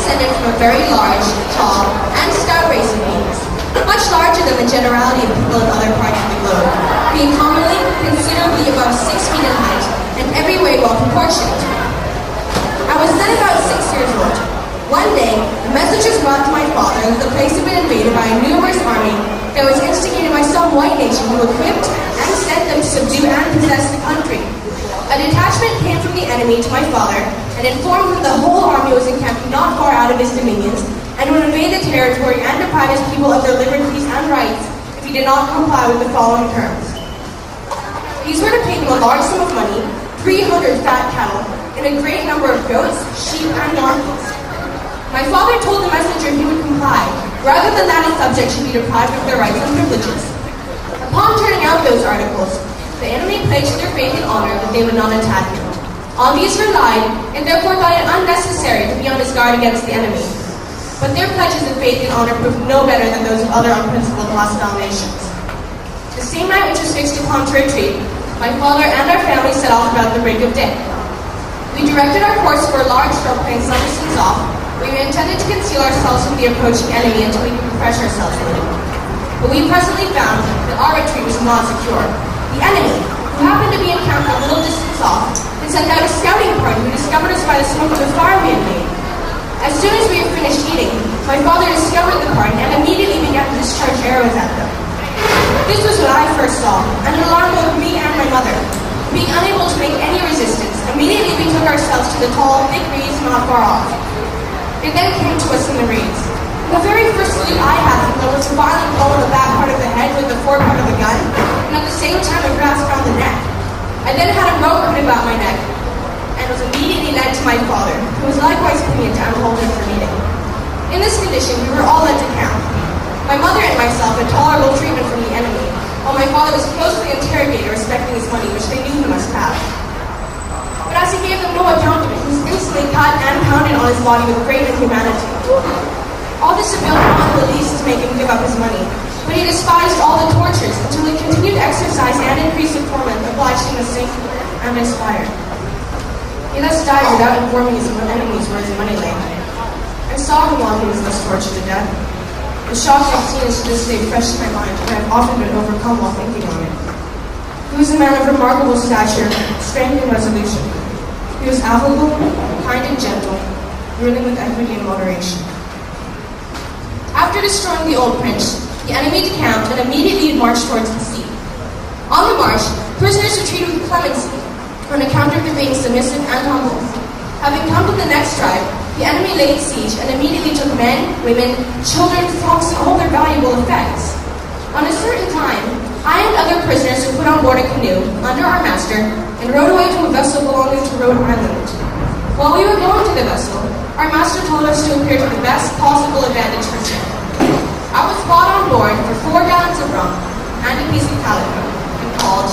descended from a very large, tall, and stout race of beings, much larger than the generality of people in other parts of the globe, being commonly considerably above 6 feet in height, and every way well proportioned. I was then about 6 years old. One day, messengers brought to my father that the place had been invaded by a numerous army that was instigated by some white nation who equipped and sent them to subdue and possess the country. A detachment came from the enemy to my father and informed him the whole army was encamped not far out of his dominions and would invade the territory and deprive his people of their liberties and rights if he did not comply with the following terms. These were to pay him a large sum of money, 300 fat cattle, and a great number of goats, sheep, and donkeys. My father told the messenger he would comply, rather than that his subjects should be deprived of their rights and privileges. Upon turning out those articles, the enemy pledged their faith and honor that they would not attack him. On these relied, and therefore thought it unnecessary to be on his guard against the enemy. But their pledges of faith and honor proved no better than those of other unprincipled hostile nations. The same night which was fixed upon to retreat, my father and our family set off about the break of day. We directed our course for a large stroke playing some distance off, where we intended to conceal ourselves from the approaching enemy until we could refresh ourselves a little. But we presently found that our retreat was not secure. The enemy, who happened to be encamped a little distance off, had sent out a scouting party who discovered us by the smoke of the fire we had made. As soon as we had finished eating, my father discovered the party and immediately began to discharge arrows at them. This was what I first saw, and it alarmed both me and my mother. Being unable to make any resistance, immediately we took ourselves to the tall, thick reeds not far off. It then came to us in the reeds. The very first salute I had from them was a violent blow on the back part of the head with the fore part of the gun, and at the same time a grasp around the neck. I then had a rope put about my neck, and was immediately led to my father, who was likewise pinioned and haltered for meeting. In this condition, we were all led to camp. My mother and myself had tolerable treatment from the enemy, while my father was closely interrogated respecting his money, which they knew he must have. But as he gave them no account of it, he was instantly cut and pounded on his body with great inhumanity. All this availed not in the least to make him give up his money, but he despised all the tortures until the continued exercise and increase of torment obliged him to sink and expire. He thus died without informing his enemies where his money lay. I saw him while he was thus tortured to death. The shocking scene is to this day fresh in my mind, and I have often been overcome while thinking on it. He was a man of remarkable stature, strength, and resolution. He was affable, kind, and gentle, ruling with equity and moderation. After destroying the old prince, the enemy decamped and immediately marched towards the sea. On the march, prisoners were treated with clemency, on account of their being submissive and humble. Having come to the next tribe, the enemy laid siege and immediately took men, women, children, flocks, and all their valuable effects. On a certain time, I and other prisoners were put on board a canoe, under our master, and rowed away to a vessel belonging to Rhode Island. While we were going to the vessel, our master told us to appear to the best possible advantage for ship. I was brought on board for 4 gallons of rum and a piece of calico, and called